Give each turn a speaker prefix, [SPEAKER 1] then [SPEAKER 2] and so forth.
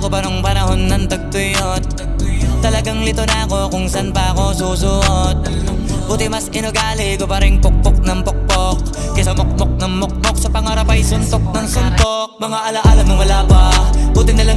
[SPEAKER 1] ko pa nung panahon ng tagtuyot. Talagang lito na ako kung saan pa ako susuot. Buti mas inugali ko pa rin pukpok ng pukpok kesa mukmok ng mukmok. Sa pangarap ay suntok ng suntok. Mga alaala nung wala pa, buti nila